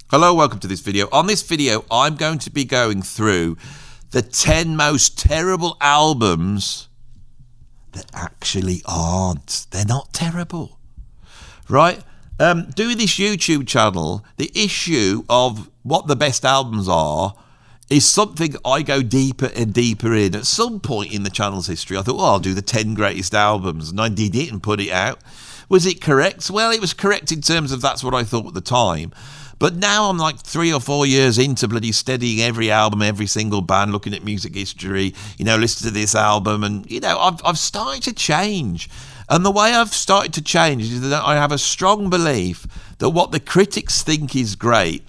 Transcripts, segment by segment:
Hello, welcome to this video. On this video, I'm going to be going through the 10 most terrible albums that actually aren't. They're not terrible, right? Doing this YouTube channel, the issue of what the best albums are is something I go deeper and deeper in. At some point in the channel's history, I thought, well, I'll do the 10 greatest albums, and I did it and put it out. Was it correct? Well, it was correct in terms of that's what I thought at the time. But now I'm like 3 or 4 years into bloody studying every album, every single band, looking at music history, listen to this album, and, I've started to change. And the way I've started to change is that I have a strong belief that what the critics think is great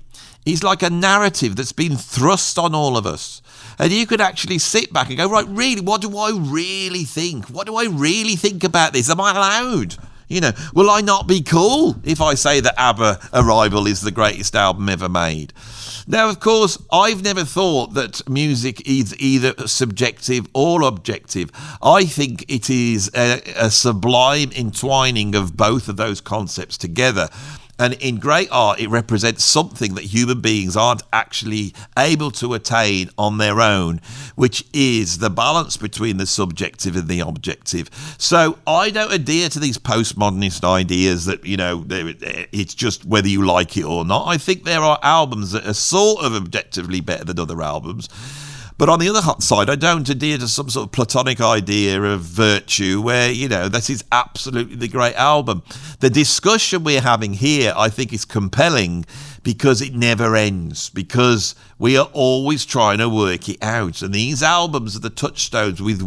is like a narrative that's been thrust on all of us. And you could actually sit back and go, right, really, what do I really think? What do I really think about this? Am I allowed? Will I not be cool if I say that ABBA Arrival is the greatest album ever made? Now, of course, I've never thought that music is either subjective or objective. I think it is a sublime entwining of both of those concepts together. And in great art, it represents something that human beings aren't actually able to attain on their own, which is the balance between the subjective and the objective. So I don't adhere to these postmodernist ideas that, it's just whether you like it or not. I think there are albums that are sort of objectively better than other albums. But on the other side, I don't adhere to some sort of platonic idea of virtue where, this is absolutely the great album. The discussion we're having here, I think, is compelling because it never ends, because we are always trying to work it out. And these albums are the touchstones with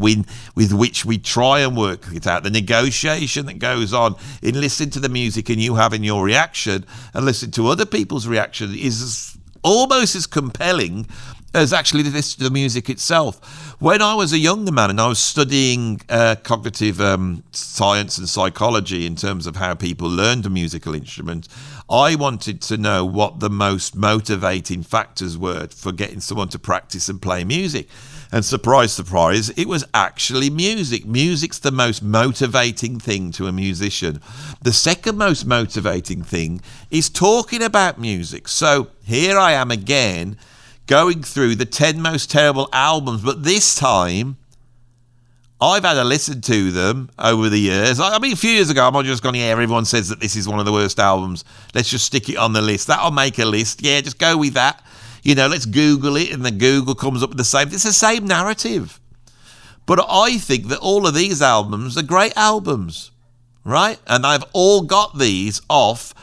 which we try and work it out. The negotiation that goes on in listening to the music and you having your reaction and listening to other people's reaction is almost as compelling as actually listen to the music itself. When I was a younger man and I was studying cognitive science and psychology in terms of how people learned a musical instrument, I wanted to know what the most motivating factors were for getting someone to practice and play music. And surprise, surprise, it was actually music. Music's the most motivating thing to a musician. The second most motivating thing is talking about music. So here I am again, going through the 10 most terrible albums, but this time I've had a listen to them over the years. I mean, a few years ago, I'm just going, yeah, everyone says that this is one of the worst albums. Let's just stick it on the list. That'll make a list. Yeah, just go with that. Let's Google it, and then Google comes up with the same. It's the same narrative. But I think that all of these albums are great albums, right? And I've all got these off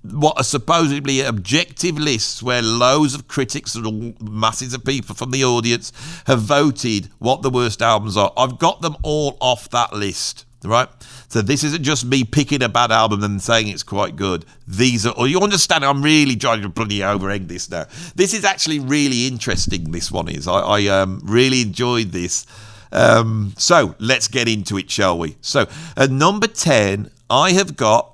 what are supposedly objective lists where loads of critics and masses of people from the audience have voted what the worst albums are. I've got them all off that list, right? So this isn't just me picking a bad album and saying it's quite good. These are, or you understand, I'm really trying to bloody over-egg this now. This is actually really interesting, this one is. I really enjoyed this. So let's get into it, shall we? So at number 10, I have got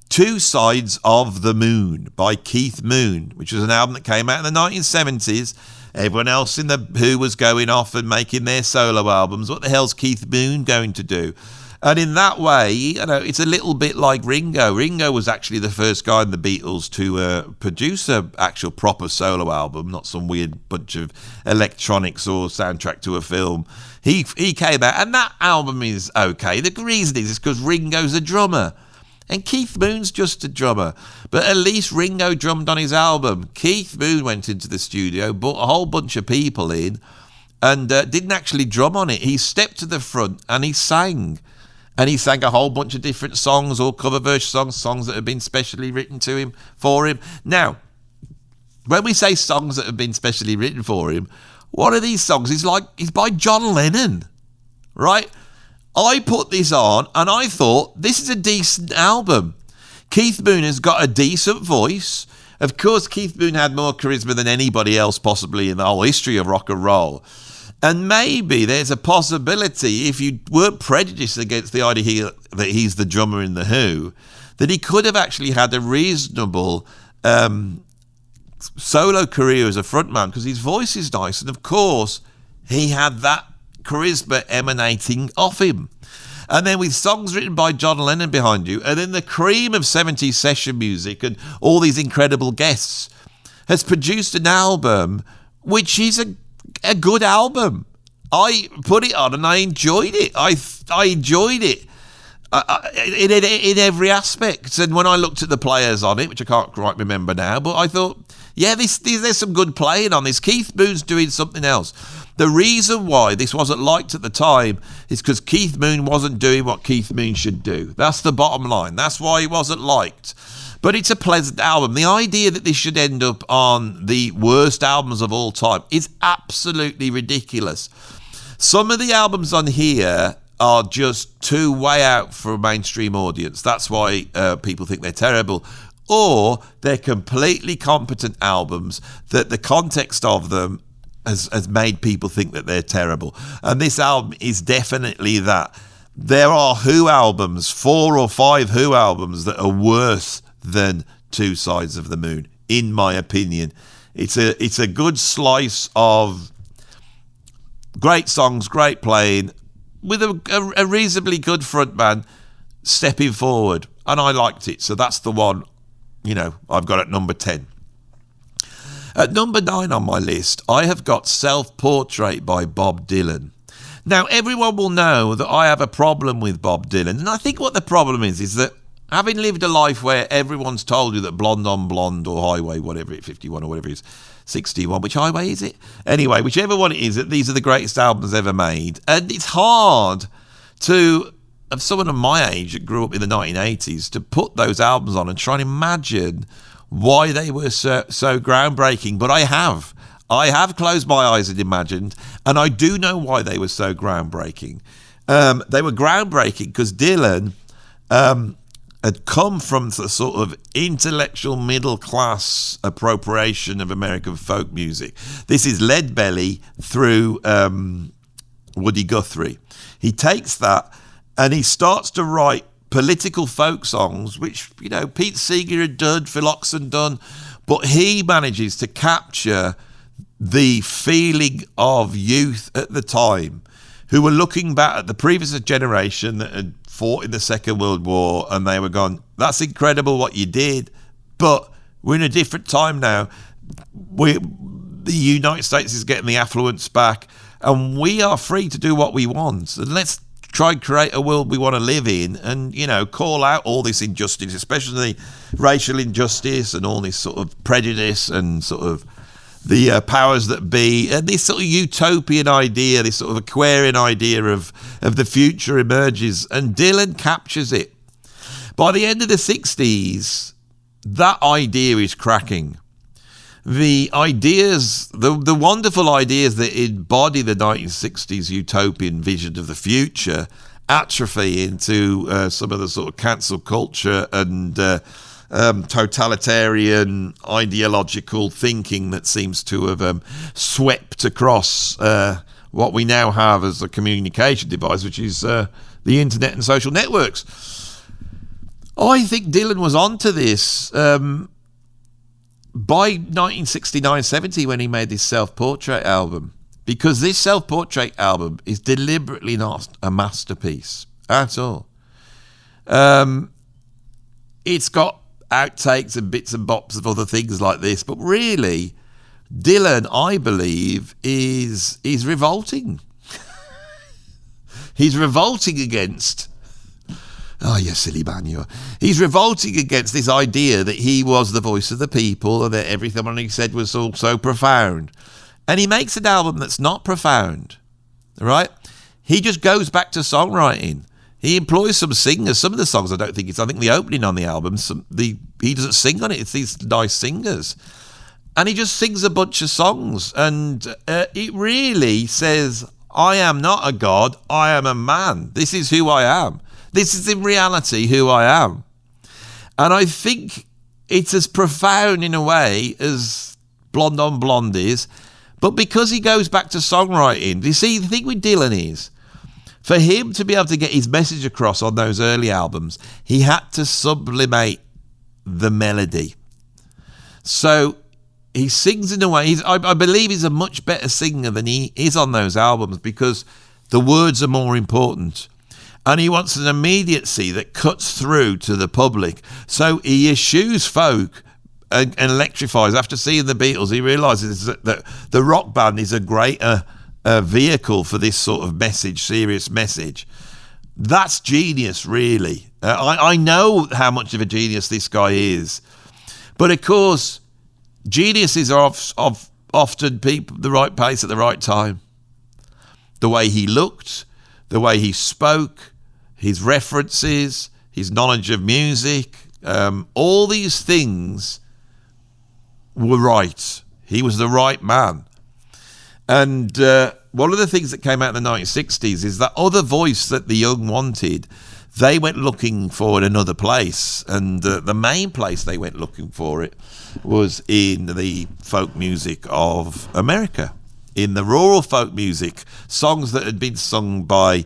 Two Sides of the Moon by Keith Moon, which was an album that came out in the 1970s. Everyone else in the Who was going off and making their solo albums. What the hell's Keith Moon going to do? And in that way, it's a little bit like Ringo. Ringo was actually the first guy in the Beatles to produce an actual proper solo album, not some weird bunch of electronics or soundtrack to a film. He came out, and that album is okay. The reason is because Ringo's a drummer. And Keith Moon's just a drummer. But at least Ringo drummed on his album. Keith Moon went into the studio, brought a whole bunch of people in, and didn't actually drum on it. He stepped to the front and he sang. And he sang a whole bunch of different songs, all cover version songs that have been specially written for him. Now, when we say songs that have been specially written for him, one of these songs is by John Lennon, right? I put this on and I thought, this is a decent album. Keith Moon has got a decent voice. Of course, Keith Moon had more charisma than anybody else possibly in the whole history of rock and roll. And maybe there's a possibility, if you weren't prejudiced against the idea that he's the drummer in The Who, that he could have actually had a reasonable solo career as a frontman, because his voice is nice. And of course, he had that charisma emanating off him. And then with songs written by John Lennon behind you, and then the cream of 70s session music and all these incredible guests, has produced an album which is a good album. I put it on and I enjoyed it. I enjoyed it in every aspect. And when I looked at the players on it, which I can't quite remember now, but I thought, yeah, there's some good playing on this. Keith Moon's doing something else. The reason why this wasn't liked at the time is because Keith Moon wasn't doing what Keith Moon should do. That's the bottom line. That's why it wasn't liked. But it's a pleasant album. The idea that this should end up on the worst albums of all time is absolutely ridiculous. Some of the albums on here are just too way out for a mainstream audience. That's why people think they're terrible. Or they're completely competent albums that the context of them has made people think that they're terrible. And this album is definitely that. There are Who albums, 4 or 5 Who albums that are worse than Two Sides of the Moon, in my opinion. It's a good slice of great songs, great playing, with a reasonably good frontman stepping forward. And I liked it. So that's the one, I've got at number 10. At number 9 on my list, I have got Self-Portrait by Bob Dylan. Now, everyone will know that I have a problem with Bob Dylan. And I think what the problem is that having lived a life where everyone's told you that Blonde on Blonde or Highway, whatever it, 51 or whatever it is, 61, which highway is it? Anyway, whichever one it is, that these are the greatest albums ever made. And it's hard of someone of my age that grew up in the 1980s, to put those albums on and try and imagine why they were so groundbreaking. But I have closed my eyes and imagined, and I do know why they were so groundbreaking. They were groundbreaking because Dylan had come from the sort of intellectual middle class appropriation of American folk music. This is Lead Belly through Woody Guthrie. He takes that and he starts to write political folk songs, which, Pete Seeger had done, Phil Oxen done, but he manages to capture the feeling of youth at the time who were looking back at the previous generation that had fought in the Second World War, and they were going, that's incredible what you did, but we're in a different time now. The United States is getting the affluence back, and we are free to do what we want. And let's try and create a world we want to live in, and call out all this injustice, especially racial injustice and all this sort of prejudice and sort of the powers that be, and this sort of utopian idea, this sort of Aquarian idea of the future emerges, and Dylan captures it. By the end of the 60s, that idea is cracking. The ideas, the wonderful ideas that embody the 1960s utopian vision of the future atrophy into some of the sort of cancel culture and totalitarian ideological thinking that seems to have swept across what we now have as a communication device, which is the internet and social networks. I think Dylan was onto this by 1969-70 when he made this Self-Portrait album, because this Self-Portrait album is deliberately not a masterpiece at all. It's got outtakes and bits and bops of other things like this, but really Dylan, I believe, is revolting. He's revolting against, oh, you silly man, you are. He's revolting against this idea that he was the voice of the people and that everything he said was all so profound. And he makes an album that's not profound, right? He just goes back to songwriting. He employs some singers. Some of the songs I think the opening on the album, he doesn't sing on it. It's these nice singers. And he just sings a bunch of songs. And it really says, I am not a god, I am a man. This is who I am. This is in reality who I am. And I think it's as profound in a way as Blonde on Blonde is. But because he goes back to songwriting, you see, the thing with Dylan is, for him to be able to get his message across on those early albums, he had to sublimate the melody. So he sings in a way, I believe he's a much better singer than he is on those albums because the words are more important. And he wants an immediacy that cuts through to the public. So he eschews folk and electrifies. After seeing the Beatles, he realises that the rock band is a greater vehicle for this sort of message, serious message. That's genius, really. I know how much of a genius this guy is, but of course, geniuses are often people the right place at the right time. The way he looked, the way he spoke, his references, his knowledge of music, all these things were right. He was the right man. And one of the things that came out in the 1960s is that other voice that the young wanted, they went looking for in another place. And the main place they went looking for it was in the folk music of America, in the rural folk music, songs that had been sung by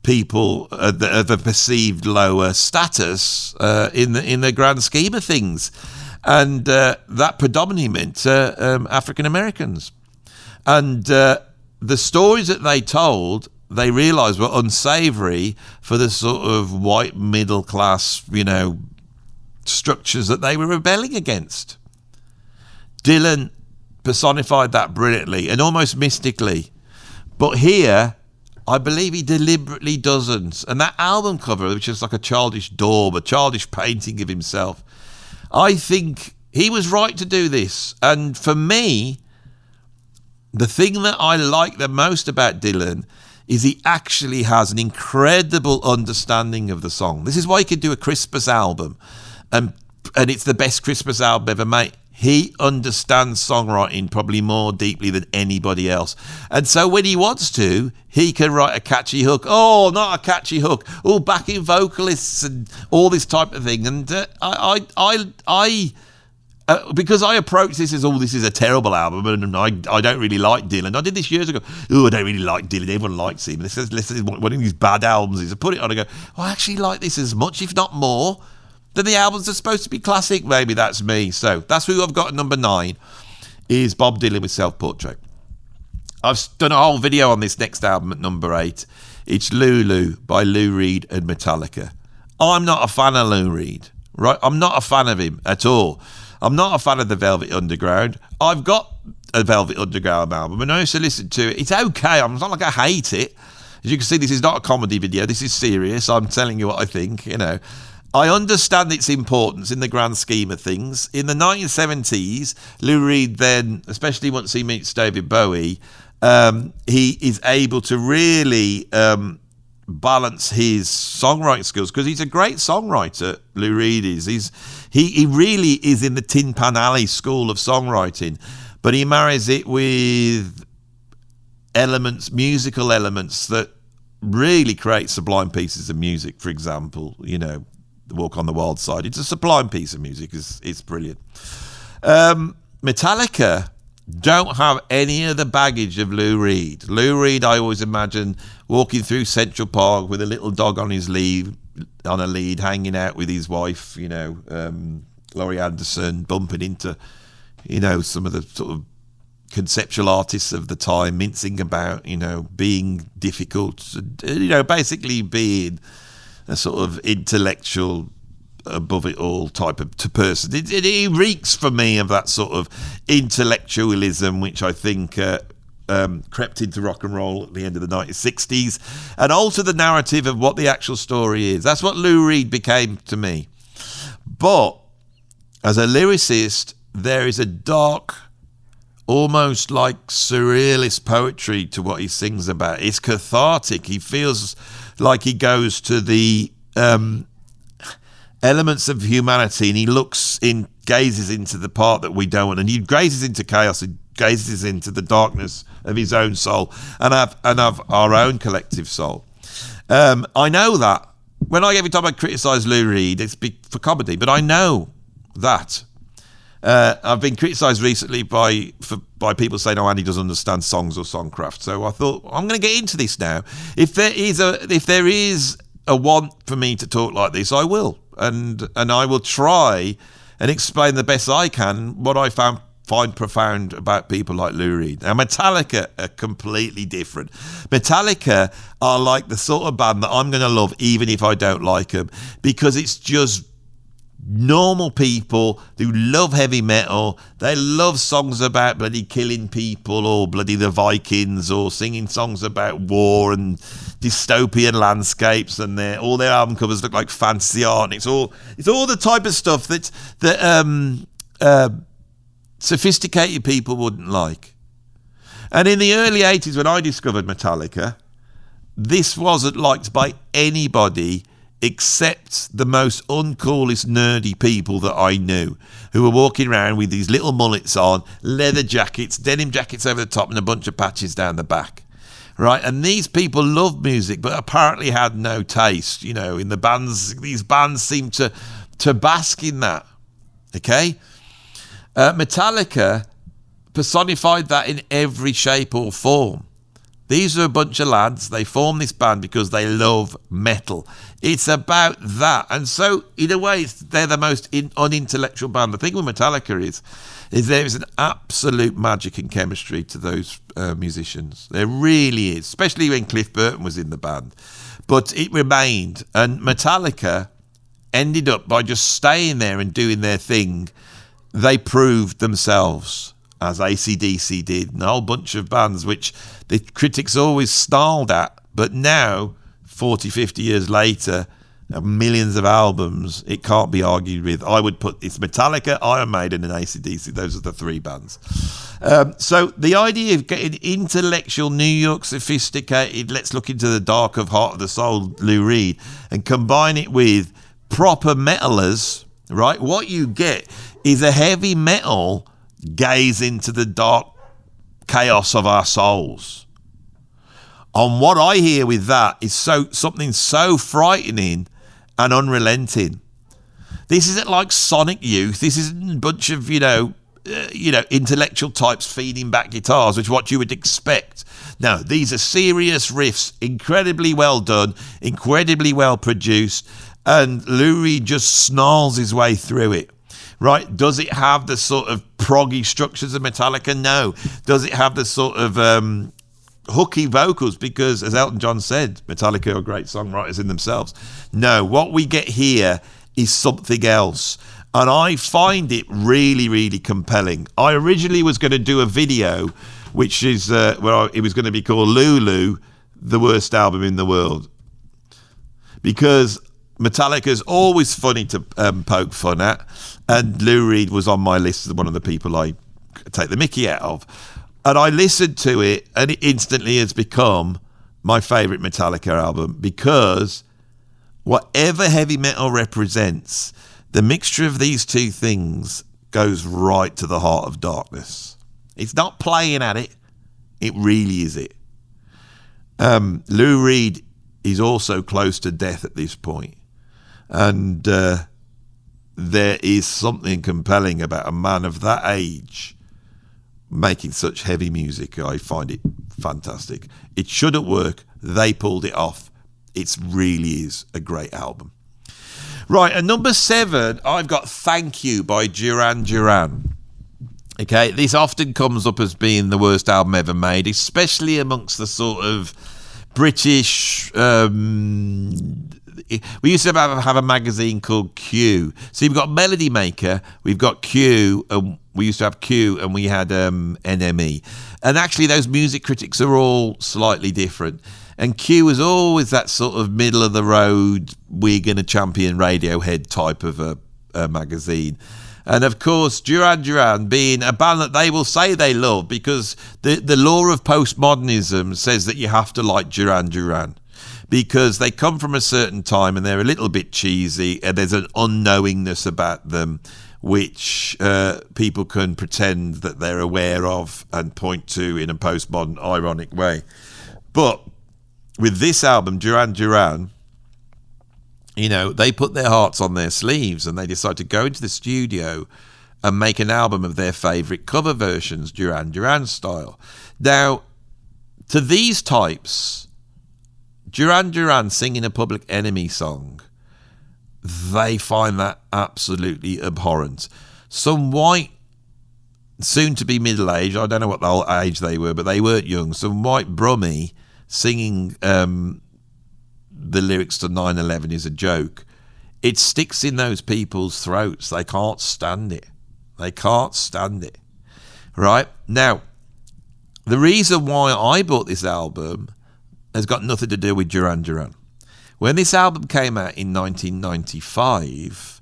people of a perceived lower status in the grand scheme of things. And that predominantly meant African Americans. And the stories that they told, they realised were unsavoury for the sort of white middle class, structures that they were rebelling against. Dylan personified that brilliantly and almost mystically. But here, I believe he deliberately doesn't. And that album cover, which is like a childish daub, a childish painting of himself, I think he was right to do this. And for me, the thing that I like the most about Dylan is he actually has an incredible understanding of the song. This is why he could do a Christmas album, and it's the best Christmas album ever made. He understands songwriting probably more deeply than anybody else. And so when he wants to, he can write a catchy hook. Oh, not a catchy hook. Oh, backing vocalists and all this type of thing. And because I approach this as, this is a terrible album, and I don't really like Dylan. I did this years ago. I don't really like Dylan. Everyone likes him. This is one of these bad albums. I put it on and I go, I actually like this as much, if not more, than the albums are supposed to be classic. Maybe that's me. So that's who I've got at number 9, is Bob Dylan with Self-Portrait. I've done a whole video on this next album at number 8. It's Lulu by Lou Reed and Metallica. I'm not a fan of Lou Reed, right? I'm not a fan of him at all. I'm not a fan of the Velvet Underground. I've got a Velvet Underground album, and I used to listen to it. It's okay. It's not like I hate it. As you can see, this is not a comedy video. This is serious. I'm telling you what I think, I understand its importance in the grand scheme of things. In the 1970s, Lou Reed then, especially once he meets David Bowie, he is able to really balance his songwriting skills, because he's a great songwriter. Lou Reed is. He really is in the Tin Pan Alley school of songwriting, but he marries it with musical elements that really create sublime pieces of music. For example, The Walk on the Wild Side. It's a sublime piece of music. It's brilliant. Metallica don't have any of the baggage of Lou Reed. Lou Reed, I always imagine walking through Central Park with a little dog on his lead, hanging out with his wife, Laurie Anderson, bumping into, some of the sort of conceptual artists of the time, mincing about, being difficult, basically being a sort of intellectual, above it all type of person. It reeks for me of that sort of intellectualism, which I think crept into rock and roll at the end of the 1960s and altered the narrative of what the actual story is. That's what Lou Reed became to me. But as a lyricist, there is a dark, almost like surrealist poetry to what he sings about. It's cathartic. He feels like he goes to the elements of humanity, and he gazes into the part that we don't want, and he gazes into chaos, and gazes into the darkness of his own soul and of our own collective soul. I know that when every time I criticise Lou Reed, it's for comedy, but I know that. I've been criticised recently by people saying, Andy doesn't understand songs or songcraft. So I thought, I'm going to get into this now. If there is a want for me to talk like this, I will. And I will try and explain the best I can what I find profound about people like Lou Reed. Now, Metallica are completely different. Metallica are like the sort of band that I'm going to love even if I don't like them, because it's just normal people who love heavy metal. They love songs about bloody killing people or bloody the Vikings or singing songs about war and dystopian landscapes, and all their album covers look like fantasy art. And it's all the type of stuff that sophisticated people wouldn't like. And in the early 80s, when I discovered Metallica, this wasn't liked by anybody except the most uncoolest nerdy people that I knew, who were walking around with these little mullets on, leather jackets, denim jackets over the top, and a bunch of patches down the back. Right? And these people loved music, but apparently had no taste. You know, in the bands, these bands seemed to bask in that. Okay? Metallica personified that in every shape or form. These are a bunch of lads. They form this band because they love metal. It's about that. And so, in a way, they're the most unintellectual band. The thing with Metallica is there is an absolute magic and chemistry to those musicians. There really is, especially when Cliff Burton was in the band. But it remained. And Metallica ended up by just staying there and doing their thing. They proved themselves, as AC/DC did, and a whole bunch of bands which the critics always snarled at. But now, 40, 50 years later, millions of albums, it can't be argued with. I would put it's Metallica, Iron Maiden, and AC/DC. Those are the three bands. So the idea of getting intellectual, New York, sophisticated, let's look into the dark of heart of the soul, Lou Reed, and combine it with proper metalers, right? What you get is a heavy metal gaze into the dark chaos of our souls. And what I hear with that is something so frightening and unrelenting. This isn't like Sonic Youth. This isn't a bunch of intellectual types feeding back guitars, which is what you would expect. No, these are serious riffs, incredibly well done, incredibly well produced, and Lou Reed just snarls his way through it. Right? Does it have the sort of proggy structures of Metallica? No. Does it have the sort of hooky vocals? Because, as Elton John said, Metallica are great songwriters in themselves. No. What we get here is something else. And I find it really, really compelling. I originally was going to do a video, which is it was going to be called Lulu, the worst album in the world. Because Metallica's always funny to poke fun at, and Lou Reed was on my list as one of the people I take the mickey out of. And I listened to it, and it instantly has become my favourite Metallica album, because whatever heavy metal represents, the mixture of these two things goes right to the heart of darkness. It's not playing at it, it really is it. Lou Reed is also close to death at this point. And there is something compelling about a man of that age making such heavy music. I find it fantastic. It shouldn't work. They pulled it off. It really is a great album. Right, at number 7, I've got Thank You by Duran Duran. Okay, this often comes up as being the worst album ever made, especially amongst the sort of British... we used to have a magazine called Q. So you've got Melody Maker, we've got Q, and we used to have Q, and we had NME. And actually those music critics are all slightly different. And Q was always that sort of middle of the road, we're going to champion Radiohead type of a magazine. And of course, Duran Duran being a band that they will say they love, because the law of postmodernism says that you have to like Duran Duran, because they come from a certain time and they're a little bit cheesy, and there's an unknowingness about them which people can pretend that they're aware of and point to in a postmodern, ironic way. But with this album, Duran Duran, they put their hearts on their sleeves and they decide to go into the studio and make an album of their favourite cover versions, Duran Duran style. Now, to these types, Duran Duran singing a Public Enemy song, they find that absolutely abhorrent. Some white, soon to be middle-aged, I don't know what the age they were, but they weren't young, some white brummie singing the lyrics to 9/11 is a joke it sticks in those people's throats. They can't stand it. They can't stand it. Right? Now, the reason why I bought this album has got nothing to do with Duran Duran. When this album came out in 1995,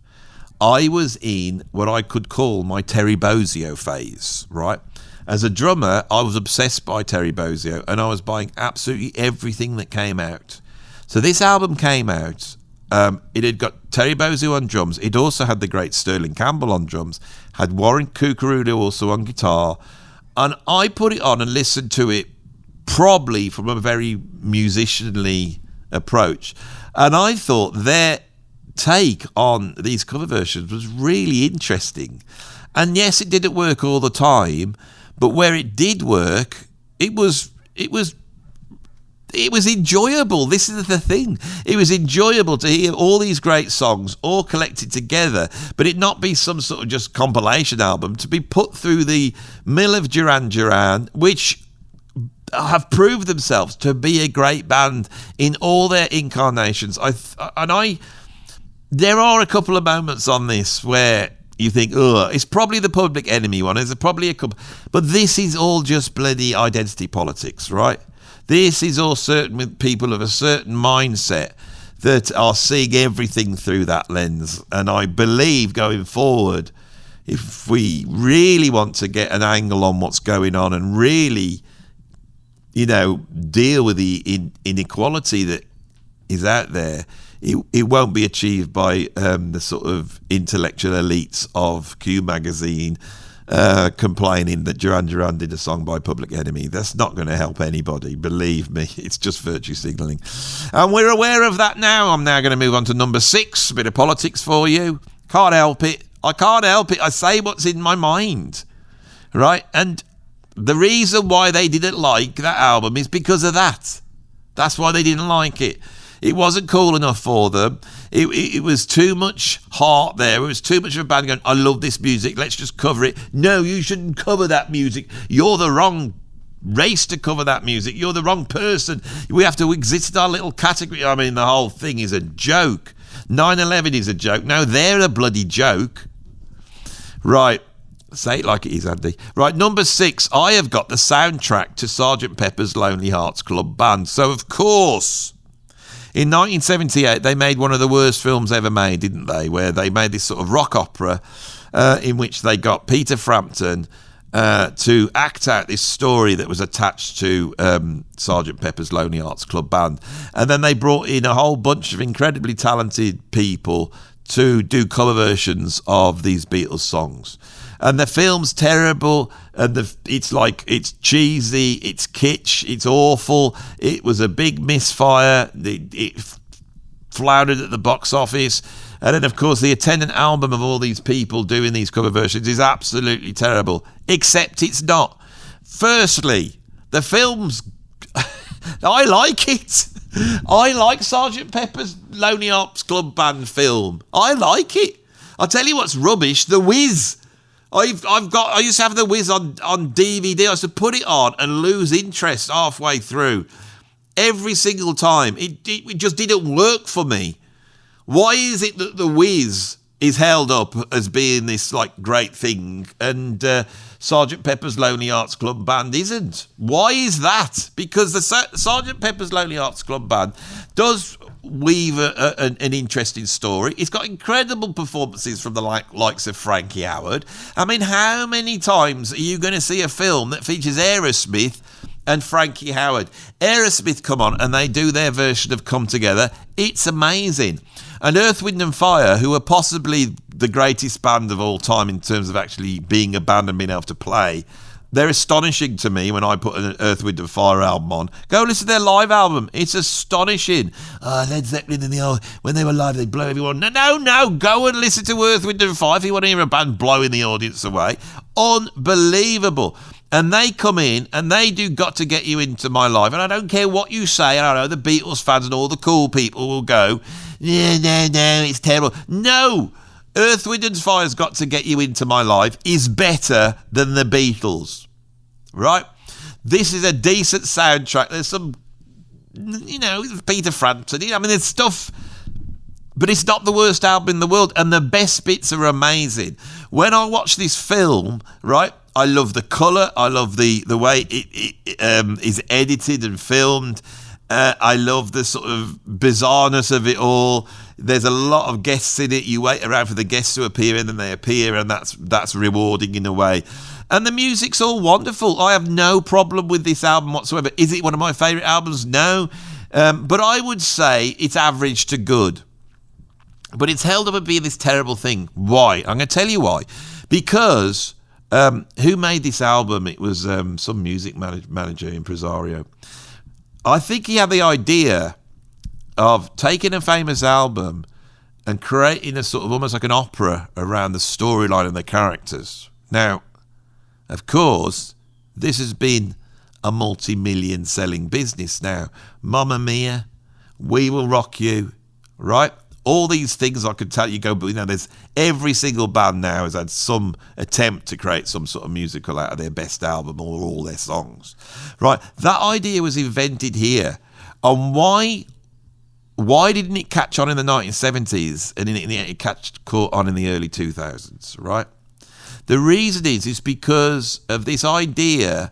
I was in what I could call my Terry Bozzio phase, right? As a drummer, I was obsessed by Terry Bozzio, and I was buying absolutely everything that came out. So this album came out. It had got Terry Bozzio on drums. It also had the great Sterling Campbell on drums, had Warren Cucurullo also on guitar, and I put it on and listened to it probably from a very musicianly approach. And I thought their take on these cover versions was really interesting. And yes, it didn't work all the time, but where it did work, it was enjoyable. This is the thing. It was enjoyable to hear all these great songs all collected together, but it not be some sort of just compilation album, to be put through the mill of Duran Duran, which have proved themselves to be a great band in all their incarnations. There are a couple of moments on this where you think, oh, it's probably the Public Enemy one. There's probably a couple, but this is all just bloody identity politics, right? This is all certain with people of a certain mindset that are seeing everything through that lens. And I believe going forward, if we really want to get an angle on what's going on and really, deal with the inequality that is out there, it won't be achieved by the sort of intellectual elites of Q Magazine complaining that Duran Duran did a song by Public Enemy. That's not going to help anybody, believe me. It's just virtue signalling. And we're aware of that now. I'm now going to move on to number 6, a bit of politics for you. Can't help it. I can't help it. I say what's in my mind, right? And the reason why they didn't like that album is because of that. That's why they didn't like it. It wasn't cool enough for them. It was too much heart there. It was too much of a band going, I love this music, let's just cover it. No, you shouldn't cover that music. You're the wrong race to cover that music. You're the wrong person. We have to exist in our little category. I mean, the whole thing is a joke. 9/11 is a joke. No, they're a bloody joke. Right. Say it like it is, Andy. Right, number 6, I have got the soundtrack to Sgt. Pepper's Lonely Hearts Club Band. So, of course, in 1978, they made one of the worst films ever made, didn't they? Where they made this sort of rock opera in which they got Peter Frampton to act out this story that was attached to Sgt. Pepper's Lonely Hearts Club Band. And then they brought in a whole bunch of incredibly talented people to do cover versions of these Beatles songs. And the film's terrible, and it's cheesy, it's kitsch, it's awful. It was a big misfire. It floundered at the box office. And then, of course, the attendant album of all these people doing these cover versions is absolutely terrible, except it's not. Firstly, the film's... I like it. I like Sgt. Pepper's Lonely Hearts Club Band film. I like it. I'll tell you what's rubbish, The Wiz. I used to have The Wiz on DVD. I used to put it on and lose interest halfway through. Every single time. It just didn't work for me. Why is it that The Wiz is held up as being this great thing and Sgt. Pepper's Lonely Hearts Club Band isn't? Why is that? Because the Sgt. Pepper's Lonely Hearts Club Band does weave an interesting story. It's got incredible performances from the likes of Frankie Howard. I mean, how many times are you going to see a film that features Aerosmith and Frankie Howard? Aerosmith come on and they do their version of Come Together. It's amazing. And Earth, Wind and Fire, who are possibly the greatest band of all time in terms of actually being a band and being able to play, they're astonishing to me when I put an Earth, Wind and Fire album on. Go listen to their live album. It's astonishing. Led Zeppelin when they were live, they'd blow everyone. No. Go and listen to Earth, Wind and Fire if you want to hear a band blowing the audience away. Unbelievable. And they come in and they do Got to Get You Into My Life. And I don't care what you say. I know the Beatles fans and all the cool people will go, no, it's terrible. No. Earth, Wind and Fire's Got to Get You Into My Life is better than the Beatles, right? This is a decent soundtrack. There's some, Peter Frampton. I mean, there's stuff But it's not the worst album in the world, and the best bits are amazing. When I watch this film, right, I love the colour, I love the way it is edited and filmed. I love the sort of bizarreness of it all. There's a lot of guests in it. You wait around for the guests to appear, and then they appear, and that's rewarding in a way. And the music's all wonderful. I have no problem with this album whatsoever. Is it one of my favourite albums? No. But I would say it's average to good. But it's held up as being this terrible thing. Why? I'm going to tell you why. Because who made this album? It was some music manager, impresario. I think he had the idea of taking a famous album and creating a sort of almost like an opera around the storyline and the characters. Now, of course, this has been a multi-million selling business now. Mamma Mia, We Will Rock You, right? All these things I could tell you go, but there's every single band now has had some attempt to create some sort of musical out of their best album or all their songs, right? That idea was invented here. And why didn't it catch on in the 1970s and it caught on in the early 2000s, right? The reason is because of this idea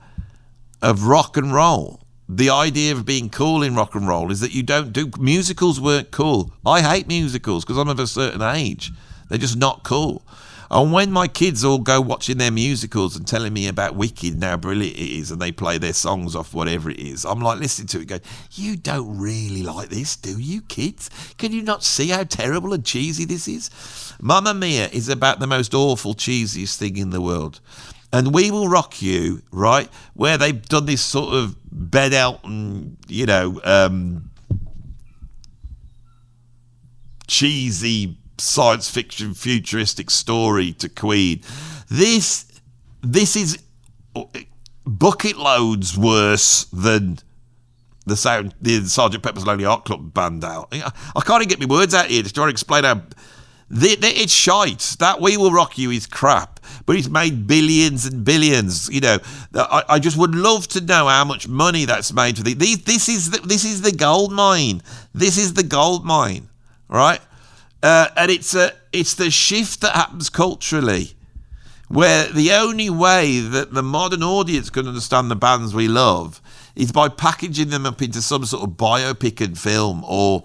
of rock and roll. The idea of being cool in rock and roll is that you don't do... Musicals weren't cool. I hate musicals because I'm of a certain age. They're just not cool. And when my kids all go watching their musicals and telling me about Wicked and how brilliant it is, and they play their songs off whatever it is, I'm like listening to it going, you don't really like this, do you, kids? Can you not see how terrible and cheesy this is? Mamma Mia is about the most awful, cheesiest thing in the world. And We Will Rock You, right, where they've done this sort of Ben Elton, cheesy science fiction futuristic story to Queen. This is bucket loads worse than the Sgt. Pepper's Lonely Hearts Club Band out. I can't even get my words out here to try to explain how it's shite. That We Will Rock You is crap, but it's made billions and billions. I just would love to know how much money that's made for this is the gold mine. This is the gold mine, right? And it's the shift that happens culturally, where the only way that the modern audience can understand the bands we love is by packaging them up into some sort of biopic and film, or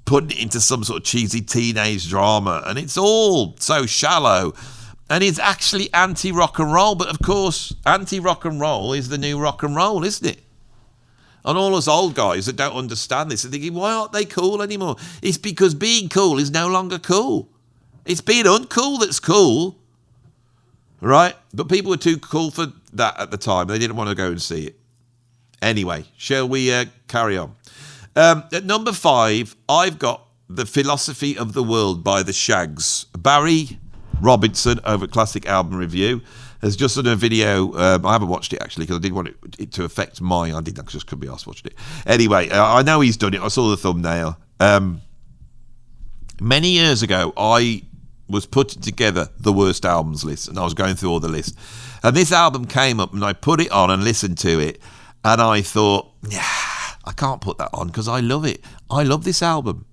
putting it into some sort of cheesy teenage drama, and it's all so shallow, and it's actually anti-rock and roll. But of course, anti-rock and roll is the new rock and roll, isn't it? And all us old guys that don't understand this are thinking, why aren't they cool anymore? It's because being cool is no longer cool. It's being uncool that's cool, right? But people were too cool for that at the time. They didn't want to go and see it. Anyway, shall we carry on? At number 5, I've got The Philosophy of the World by the Shaggs. Barry Robinson over at Classic Album Review has just done a video. I haven't watched it actually because I didn't want it to affect mine. I didn't, just could be asked watched it. Anyway, I know he's done it. I saw the thumbnail. Many years ago, I was putting together the worst albums list, and I was going through all the lists. And this album came up, and I put it on and listened to it, and I thought, I can't put that on because I love it. I love this album.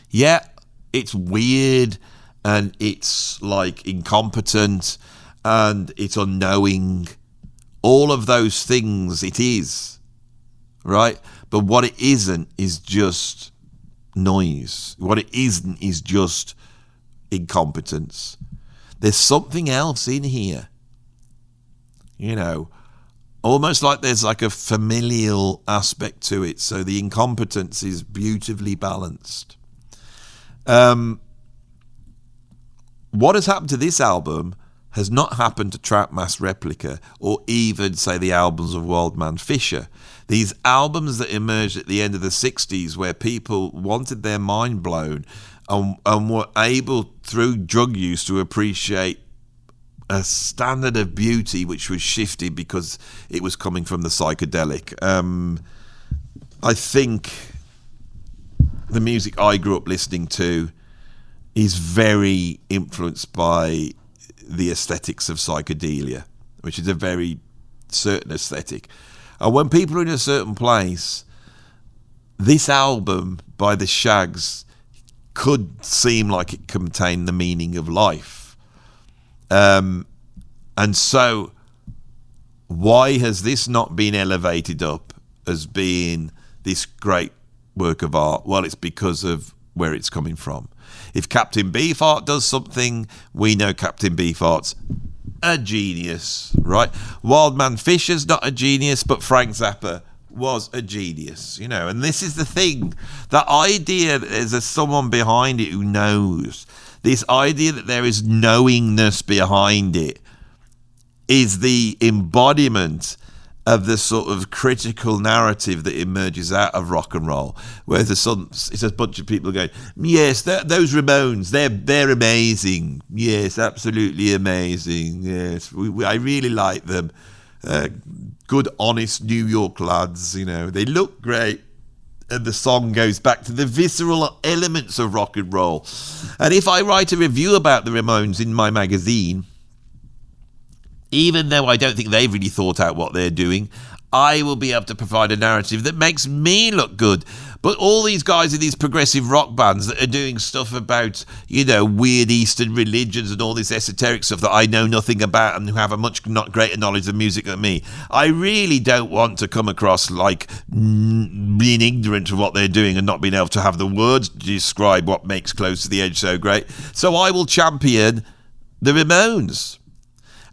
Yeah, it's weird and it's like incompetent and it's unknowing. All of those things it is, right? But what it isn't is just noise. What it isn't is just incompetence. There's something else in here, almost like there's like a familial aspect to it. So the incompetence is beautifully balanced. What has happened to this album has not happened to Trout Mass Replica or even, say, the albums of Wildman Fisher. These albums that emerged at the end of the 60s where people wanted their mind blown and were able, through drug use, to appreciate a standard of beauty which was shifted because it was coming from the psychedelic. I think the music I grew up listening to is very influenced by the aesthetics of psychedelia, which is a very certain aesthetic. And when people are in a certain place, this album by the Shaggs could seem like it contained the meaning of life. And so why has this not been elevated up as being this great work of art? Well, it's because of where it's coming from. If Captain Beefheart does something, we know Captain Beefheart's a genius, right? Wildman Fisher's not a genius, but Frank Zappa was a genius, you know. And this is the thing, that idea that there's someone behind it who knows, this idea that there is knowingness behind it, is the embodiment of the sort of critical narrative that emerges out of rock and roll, where it's a bunch of people going, yes, those Ramones, they're amazing, yes, absolutely amazing, yes, I really like them, good honest New York lads, you know, they look great. And the song goes back to the visceral elements of rock and roll. And if I write a review about the Ramones in my magazine, even though I don't think they've really thought out what they're doing, I will be able to provide a narrative that makes me look good. But all these guys in these progressive rock bands that are doing stuff about, you know, weird Eastern religions and all this esoteric stuff that I know nothing about and who have a much not greater knowledge of music than me, I really don't want to come across like being ignorant of what they're doing and not being able to have the words to describe what makes Close to the Edge so great. So I will champion the Ramones.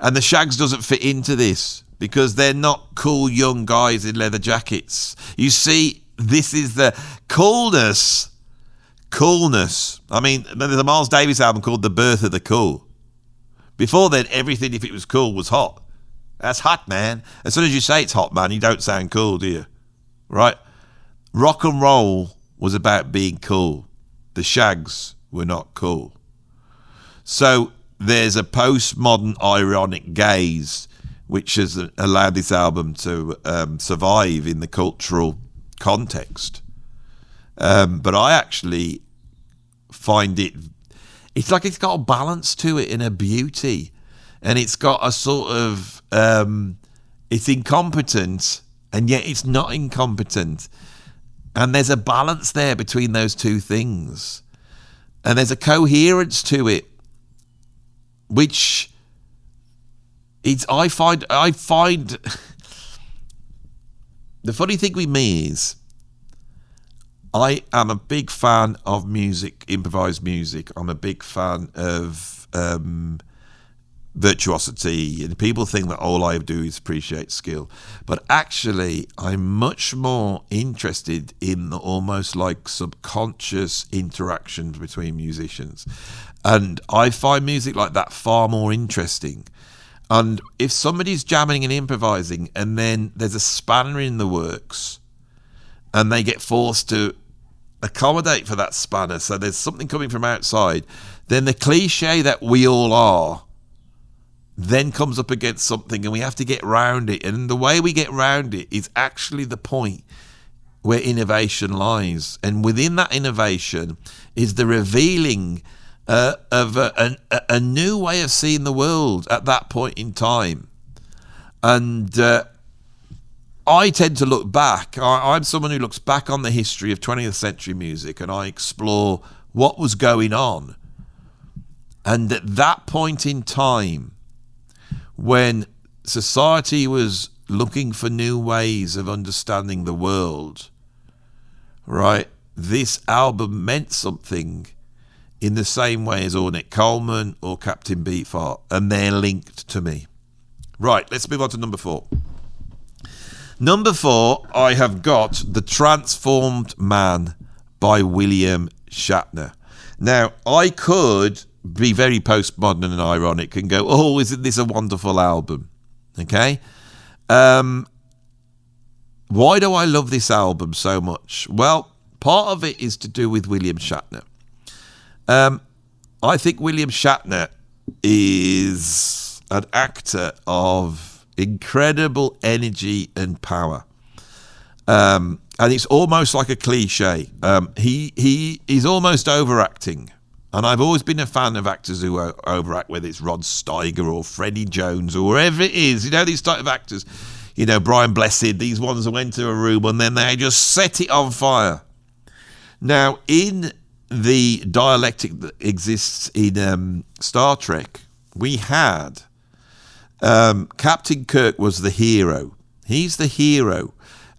And the Shaggs doesn't fit into this because they're not cool young guys in leather jackets. You see, this is the coolness. I mean, there's a Miles Davis album called The Birth of the Cool. Before then, everything, if it was cool, was hot. That's hot, man. As soon as you say it's hot, man, you don't sound cool, do you? Right? Rock and roll was about being cool. The Shaggs were not cool. So there's a postmodern ironic gaze which has allowed this album to survive in the cultural context. But I actually find it's like it's got a balance to it and a beauty. And it's got a sort of, it's incompetent and yet it's not incompetent. And there's a balance there between those two things. And there's a coherence to it, which I find the funny thing with me is I am a big fan of music, improvised music. I'm a big fan of virtuosity, and people think that all I do is appreciate skill, but actually I'm much more interested in the almost like subconscious interactions between musicians. And I find music like that far more interesting. And if somebody's jamming and improvising and then there's a spanner in the works and they get forced to accommodate for that spanner, so there's something coming from outside, then the cliche that we all are then comes up against something and we have to get round it. And the way we get round it is actually the point where innovation lies. And within that innovation is the revealing of a new way of seeing the world at that point in time. And I tend to look back. I'm someone who looks back on the history of 20th century music and I explore what was going on. And at that point in time, when society was looking for new ways of understanding the world, right, this album meant something in the same way as Ornette Coleman or Captain Beefheart, and they're linked to me. Right, let's move on to number 4. Number 4, I have got The Transformed Man by William Shatner. Now, I could be very postmodern and ironic and go, oh, isn't this a wonderful album? Okay? Why do I love this album so much? Well, part of it is to do with William Shatner. I think William Shatner is an actor of incredible energy and power. And it's almost like a cliche. He's almost overacting. And I've always been a fan of actors who overact, whether it's Rod Steiger or Freddie Jones or wherever it is. You know, these type of actors, you know, Brian Blessed, these ones that went to a room and then they just set it on fire. Now, in the dialectic that exists in Star Trek, we had Captain Kirk was the hero. He's the hero,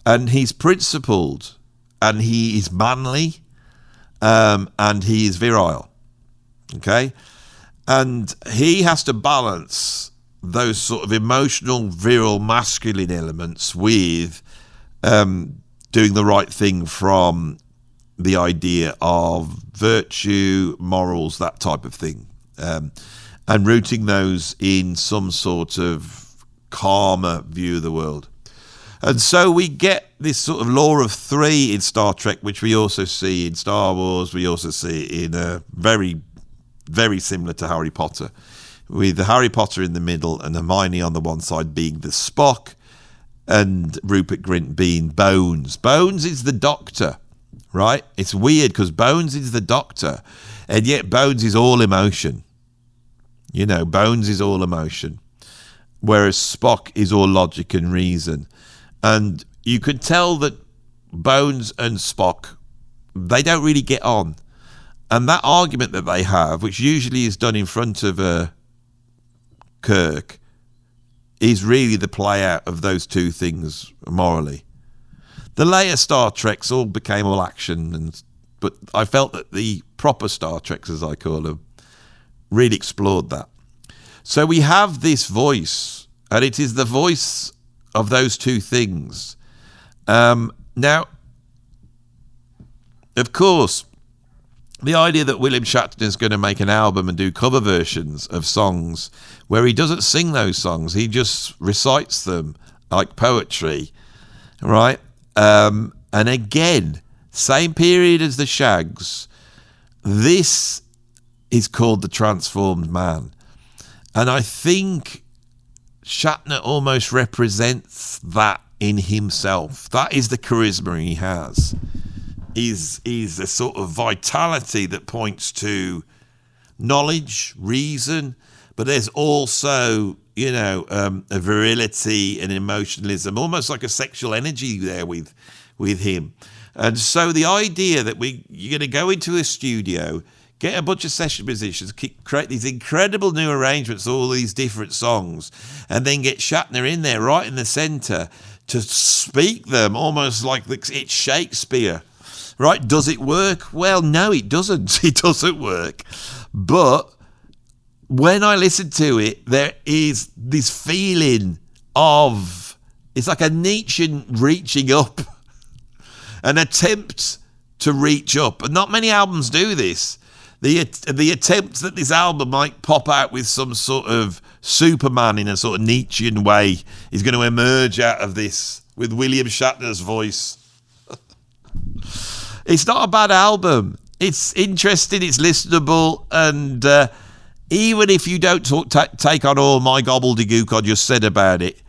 and he's principled, and he is manly, and he is virile. Okay? And he has to balance those sort of emotional, virile, masculine elements with doing the right thing from the idea of virtue, morals, that type of thing, and rooting those in some sort of calmer view of the world. And so we get this sort of law of three in Star Trek, which we also see in Star Wars. We also see it in very, very similar to Harry Potter, with Harry Potter in the middle and Hermione on the one side being the Spock and Rupert Grint being Bones. Bones is the Doctor, right? It's weird because Bones is the Doctor, and yet Bones is all emotion. You know, Bones is all emotion, whereas Spock is all logic and reason. And you could tell that Bones and Spock, they don't really get on. And that argument that they have, which usually is done in front of Kirk, is really the play out of those two things morally. The later Star Treks all became all action, but I felt that the proper Star Treks, as I call them, really explored that. So we have this voice, and it is the voice of those two things. Now, of course, the idea that William Shatner is going to make an album and do cover versions of songs where he doesn't sing those songs, he just recites them like poetry, right? And again, same period as the Shaggs, this is called the Transformed Man. And I think Shatner almost represents that in himself. That is the charisma he has. Is a sort of vitality that points to knowledge, reason, but there's also, you know, a virility and emotionalism, almost like a sexual energy there with him. And so the idea that you're going to go into a studio, get a bunch of session musicians, create these incredible new arrangements, all these different songs, and then get Shatner in there right in the centre to speak them almost like it's Shakespeare. Right? Does it work? Well, no, it doesn't. It doesn't work. But when I listen to it, there is this feeling of, it's like a Nietzschean reaching up, an attempt to reach up. And not many albums do this. The attempt that this album might pop out with some sort of Superman in a sort of Nietzschean way is going to emerge out of this with William Shatner's voice. It's not a bad album. It's interesting, it's listenable, and even if you don't take on all my gobbledygook I just said about it,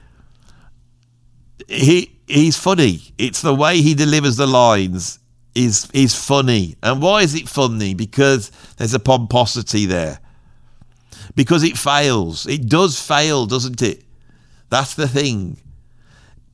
he's funny. It's the way he delivers the lines is funny. And why is it funny? Because there's a pomposity there. Because it fails. It does fail, doesn't it? That's the thing.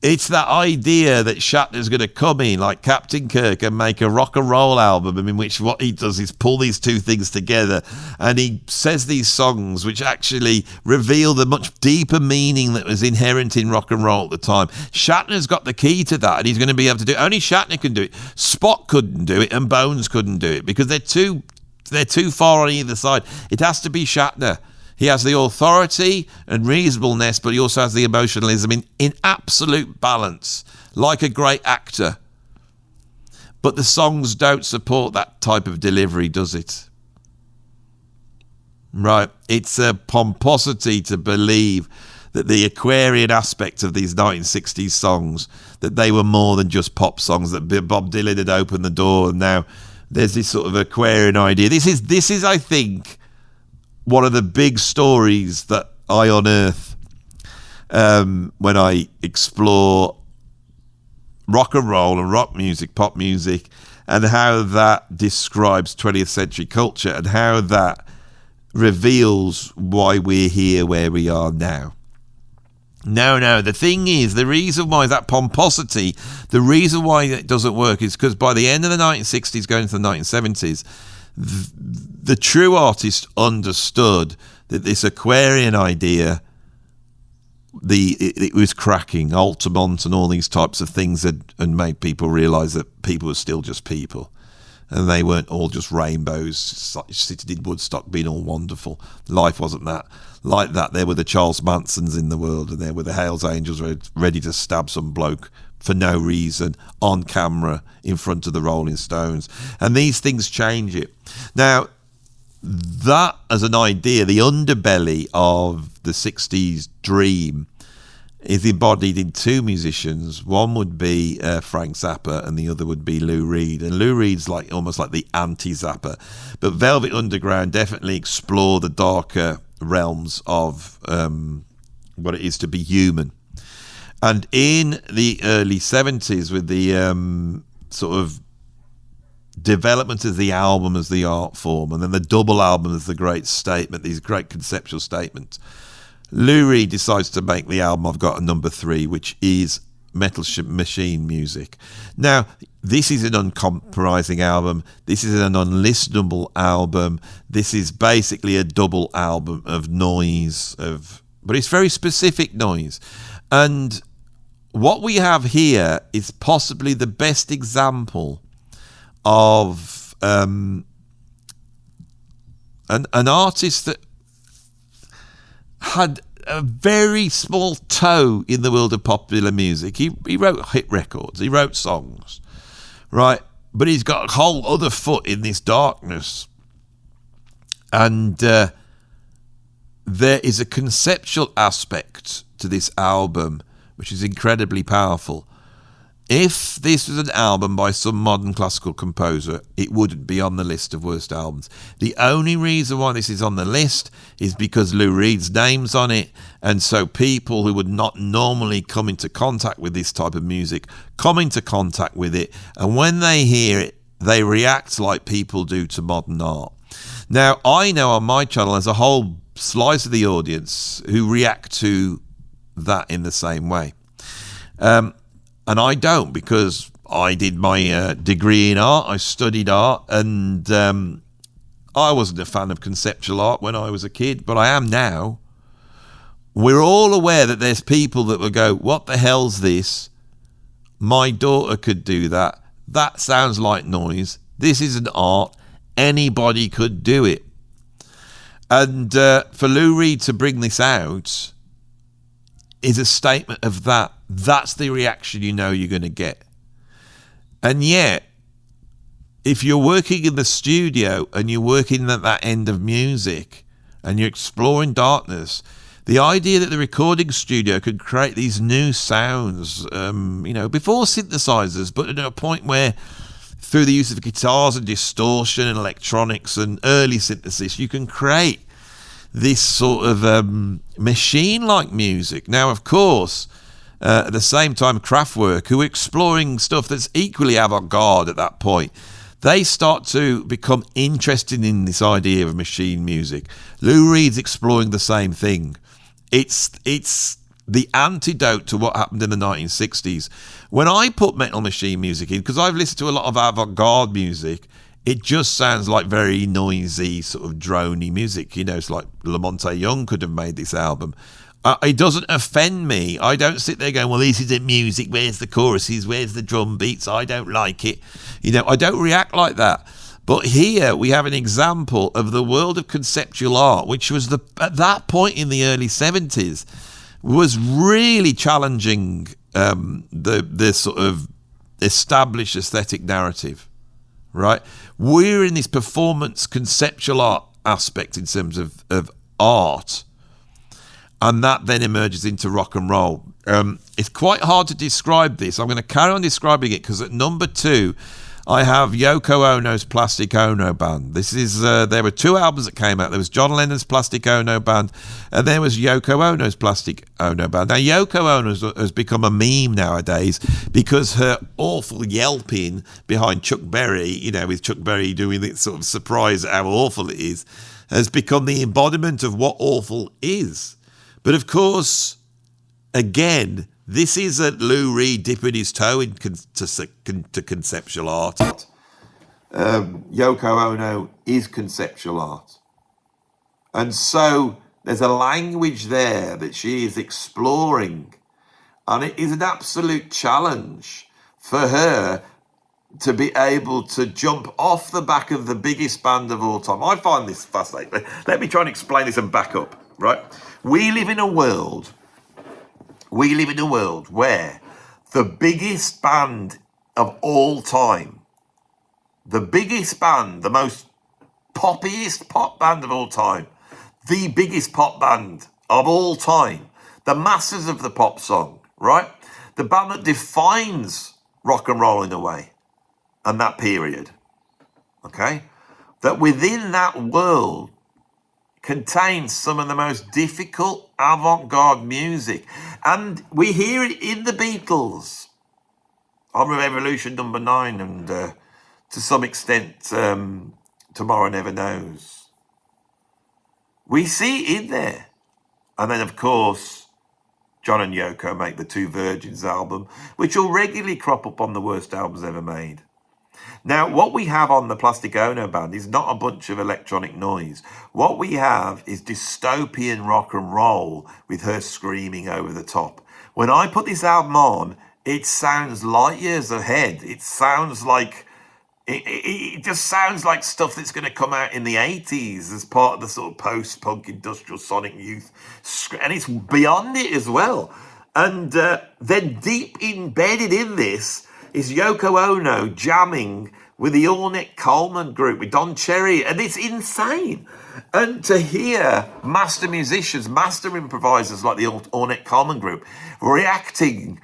It's that idea that Shatner's going to come in like Captain Kirk and make a rock and roll album in which what he does is pull these two things together, and he says these songs which actually reveal the much deeper meaning that was inherent in rock and roll at the time. Shatner's got the key to that, and he's going to be able to do it. Only Shatner can do it. Spock couldn't do it, and Bones couldn't do it because they're too far on either side. It has to be Shatner. He has the authority and reasonableness, but he also has the emotionalism in absolute balance, like a great actor. But the songs don't support that type of delivery, does it? Right. It's a pomposity to believe that the Aquarian aspect of these 1960s songs, that they were more than just pop songs, that Bob Dylan had opened the door, and now there's this sort of Aquarian idea. This is, I think, one of the big stories that I unearth when I explore rock and roll and rock music, pop music, and how that describes 20th century culture and how that reveals why we're here where we are now. No, the thing is, the reason why that pomposity, the reason why it doesn't work is because by the end of the 1960s, going into the 1970s, the true artist understood that this Aquarian idea, it was cracking. Altamont and all these types of things had made people realise that people were still just people. And they weren't all just rainbows sitting in Woodstock being all wonderful. Life wasn't that like that. There were the Charles Mansons in the world, and there were the Hells Angels ready to stab some bloke for no reason on camera in front of the Rolling Stones. And these things change it. Now, that as an idea, the underbelly of the 60s dream is embodied in two musicians. One would be Frank Zappa, and the other would be Lou Reed. And Lou Reed's like almost like the anti-Zappa. But Velvet Underground definitely explore the darker realms of what it is to be human. And in the early 70s, with the sort of development of the album as the art form, and then the double album as the great statement, these great conceptual statements, Lou Reed decides to make the album I've got at number 3, which is Metal Machine Music. Now, this is an uncompromising album. This is an unlistenable album. This is basically a double album of noise, but it's very specific noise. And what we have here is possibly the best example of an artist that had a very small toe in the world of popular music. He wrote hit records, he wrote songs, right? But he's got a whole other foot in this darkness. And there is a conceptual aspect to this album which is incredibly powerful. If this was an album by some modern classical composer, it wouldn't be on the list of worst albums. The only reason why this is on the list is because Lou Reed's name's on it, and so people who would not normally come into contact with this type of music come into contact with it, and when they hear it, they react like people do to modern art. Now, I know on my channel there's a whole slice of the audience who react to that in the same way. And I don't, because I did my degree in art, I studied art, and I wasn't a fan of conceptual art when I was a kid, but I am now. We're all aware that there's people that will go, what the hell's this? My daughter could do that. That sounds like noise. This isn't art. Anybody could do it. And for Lou Reed to bring this out is a statement of that. That's the reaction you know you're going to get. And yet, if you're working in the studio and you're working at that end of music and you're exploring darkness, the idea that the recording studio could create these new sounds, before synthesizers, but at a point where through the use of guitars and distortion and electronics and early synthesis, you can create this sort of machine-like music. Now, of course, at the same time, Kraftwerk, who are exploring stuff that's equally avant-garde at that point, they start to become interested in this idea of machine music. Lou Reed's exploring the same thing. It's the antidote to what happened in the 1960s. When I put metal machine music in, because I've listened to a lot of avant-garde music, it just sounds like very noisy, sort of drony music. It's like Lamonte Young could have made this album. It doesn't offend me. I don't sit there going, well, this isn't music. Where's the choruses? Where's the drum beats? I don't like it. I don't react like that. But here we have an example of the world of conceptual art, which was at that point in the early 70s, was really challenging the sort of established aesthetic narrative, right? We're in this performance conceptual art aspect in terms of art, and that then emerges into rock and roll. It's quite hard to describe this. I'm going to carry on describing it because at number 2, I have Yoko Ono's Plastic Ono Band. This is there were 2 albums that came out. There was John Lennon's Plastic Ono Band, and there was Yoko Ono's Plastic Ono Band. Now, Yoko Ono has become a meme nowadays because her awful yelping behind Chuck Berry, with Chuck Berry doing this sort of surprise at how awful it is, has become the embodiment of what awful is. But of course, again, this isn't Lou Reed dipping his toe into conceptual art. Yoko Ono is conceptual art. And so there's a language there that she is exploring. And it is an absolute challenge for her to be able to jump off the back of the biggest band of all time. I find this fascinating. Let me try and explain this and back up, right? We live in a world where the biggest band of all time, the biggest band, the most poppiest pop band of all time, the biggest pop band of all time, the masters of the pop song, right? The band that defines rock and roll in a way, and that period, okay? That within that world contains some of the most difficult avant-garde music. And we hear it in the Beatles, on Revolution number 9, and to some extent, Tomorrow Never Knows. We see it in there. And then, of course, John and Yoko make the Two Virgins album, which will regularly crop up on the worst albums ever made. Now, what we have on the Plastic Ono band is not a bunch of electronic noise. What we have is dystopian rock and roll with her screaming over the top. When I put this album on, it sounds light years ahead. It sounds like, it just sounds like stuff that's going to come out in the 80s as part of the sort of post-punk industrial sonic youth. And it's beyond it as well. And then deep embedded in this is Yoko Ono jamming with the Ornette Coleman group, with Don Cherry, and it's insane. And to hear master musicians, master improvisers like the Ornette Coleman group reacting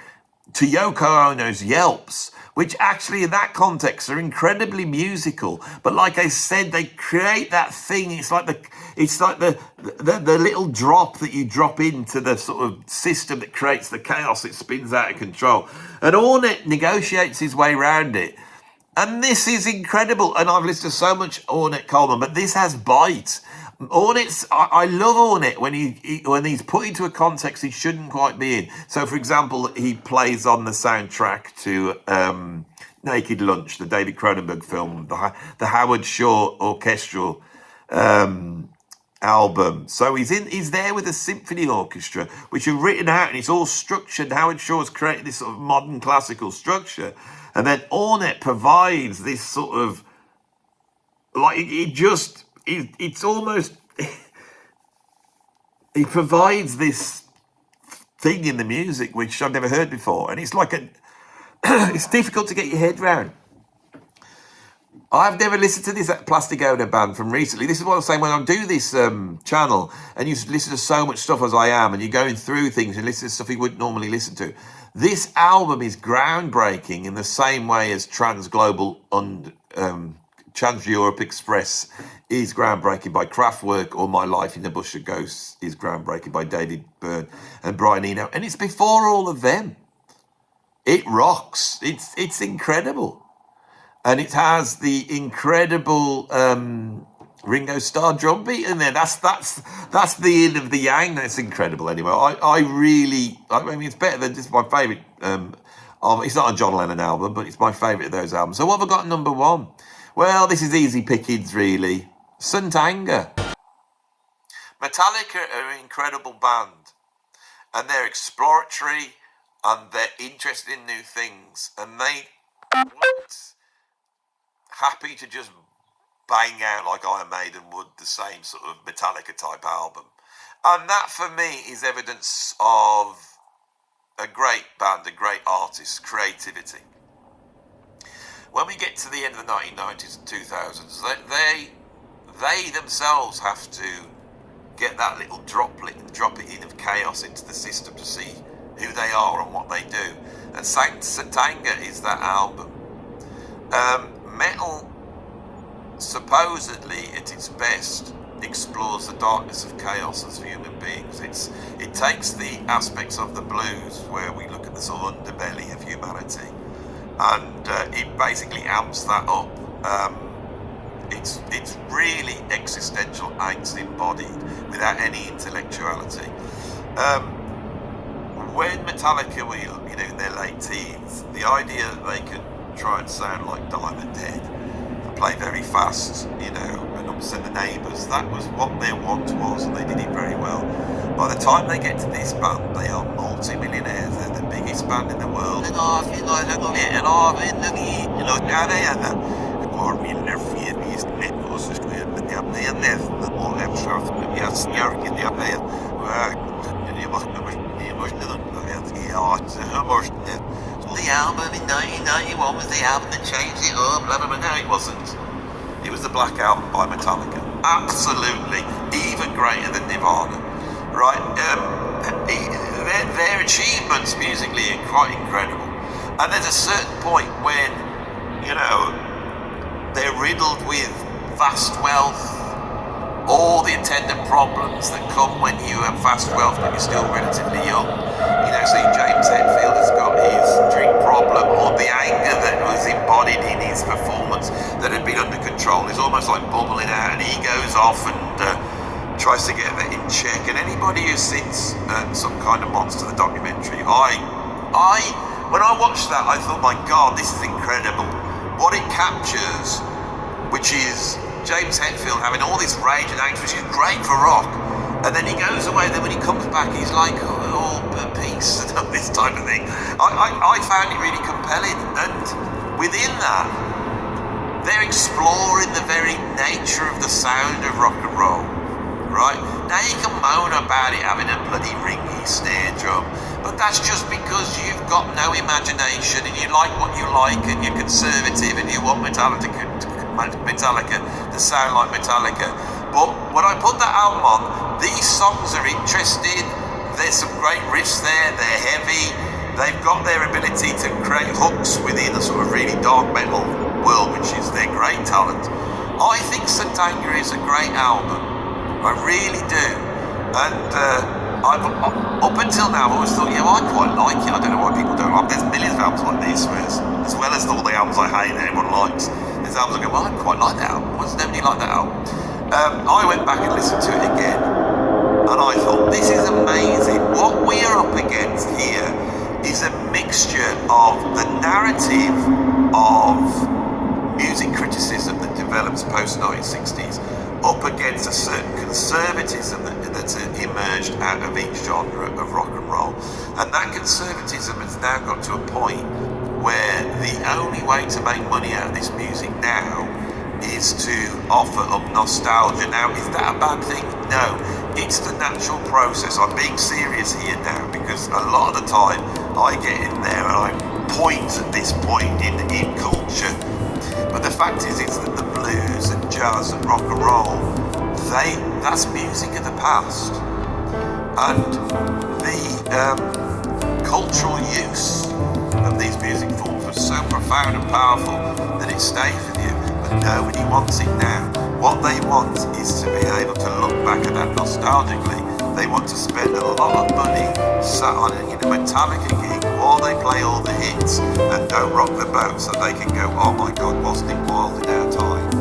to Yoko Ono's yelps, which actually in that context are incredibly musical. But like I said, they create that thing. It's like the little drop that you drop into the sort of system that creates the chaos. It spins out of control. And Ornette negotiates his way around it. And this is incredible. And I've listened to so much Ornette Coleman, but this has bite. I love Ornette when he's put into a context he shouldn't quite be in. So, for example, he plays on the soundtrack to Naked Lunch, the David Cronenberg film, the Howard Shore orchestral album. So he's there with a symphony orchestra, which are written out and it's all structured. Howard Shore's created this sort of modern classical structure, and then Ornette provides this sort of like it's almost he provides this thing in the music which I've never heard before, and it's like it's difficult to get your head around. I've never listened to this Plastic Ono band from recently. This is what I'm saying, when I do this channel and you listen to so much stuff as I am, and you're going through things and listen to stuff you wouldn't normally listen to. This album is groundbreaking in the same way as Trans-Europe Express is groundbreaking by Kraftwerk, or My Life in the Bush of Ghosts is groundbreaking by David Byrne and Brian Eno. And it's before all of them. It rocks. It's incredible. And it has the incredible Ringo Starr drum beat in there. That's the yin of the yang. That's incredible. Anyway, I mean, it's better than just my favourite. It's not a John Lennon album, but it's my favourite of those albums. So what have I got at number 1? Well, this is easy pickings, really. St. Anger. Metallica are an incredible band, and they're exploratory, and they're interested in new things, and they weren't happy to just bang out like Iron Maiden would the same sort of Metallica type album. And that for me is evidence of a great band, a great artist, creativity. When we get to the end of the 1990s and 2000s, they themselves have to get that little droplet and drop it in of chaos into the system to see who they are and what they do. And St. Anger is that album. Metal, supposedly at its best, explores the darkness of chaos as human beings. It takes the aspects of the blues, where we look at the sort of underbelly of humanity, and it basically amps that up. It's really existential angst embodied without any intellectuality. When Metallica were in their late teens, the idea that they could try and sound like Diamond Head and play very fast, you know, and upset the neighbours. That was what their want was, and they did it very well. By the time they get to this band, they are multi-millionaires. They're the biggest band in the world. And I feel like I'm going to get off in the heat, you know, now they are the in their feet, these networks, and they have this, the whole episode, yes, you're in the bed. The album in 1991 was the album that changed it up, blah blah blah. No, it wasn't. It was the Black Album by Metallica. Absolutely, even greater than Nirvana. Right? Their achievements musically are quite incredible. And there's a certain point when, you know, they're riddled with vast wealth, all the attendant problems that come when you have vast wealth but you're still relatively young. You know, so James Hetfield has got his drink problem, or the anger that was embodied in his performance that had been under control is almost like bubbling out, and he goes off and tries to get that in check. And anybody who sits Some Kind of Monster, the documentary, when I watched that, I thought, my God, this is incredible. What it captures, which is James Hetfield having all this rage and angst, which is great for rock, and then he goes away, then when he comes back, he's like, oh, peace, and this type of thing. I found it really compelling, and within that, they're exploring the very nature of the sound of rock and roll, right? Now you can moan about it having a bloody ringy snare drum, but that's just because you've got no imagination and you like what you like and you're conservative and you want Metallica to sound like Metallica. But when I put that album on, these songs are interesting. There's some great riffs there, they're heavy, they've got their ability to create hooks within a sort of really dark metal world, which is their great talent. I think Satanga is a great album, I really do. And up until now I've always thought, yeah, well, I quite like it, I don't know why people don't like it. There's millions of albums like this, as well as all the albums I hate that everyone likes. There's albums I go, well, I quite like that album, why does nobody like that album? I went back and listened to it again, and I thought, this is amazing. What we are up against here is a mixture of the narrative of music criticism that develops post-1960s up against a certain conservatism that's emerged out of each genre of rock and roll. And that conservatism has now got to a point where the only way to make money out of this music now is to offer up nostalgia. Now, is that a bad thing? No, it's the natural process. I'm being serious here now, because a lot of the time I get in there and I point at this point in culture. But the fact is, it's that the blues and jazz and rock and roll, that's music of the past. And the cultural use of these music forms was so profound and powerful that it stays with you. But nobody wants it now. What they want is to be able to look back at that nostalgically. They want to spend a lot of money sat on a Metallica gig while they play all the hits and don't rock the boat, so they can go, oh my God, wasn't it wild in our time?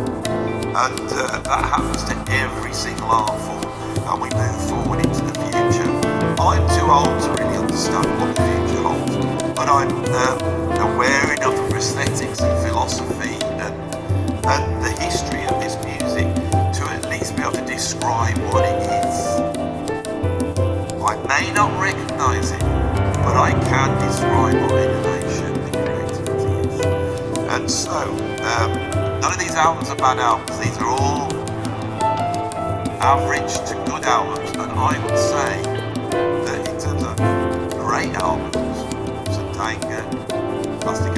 And that happens to every single art form, and we move forward into the future. I'm too old to really understand what the future holds, but I'm aware enough of aesthetics and philosophy and the history of this music to at least be able to describe what it is. I may not recognise it, but I can describe what innovation and creativity is. And so, none of these albums are bad albums. These are all average to good albums, and I would say that in terms of great albums, Satanga, Plastic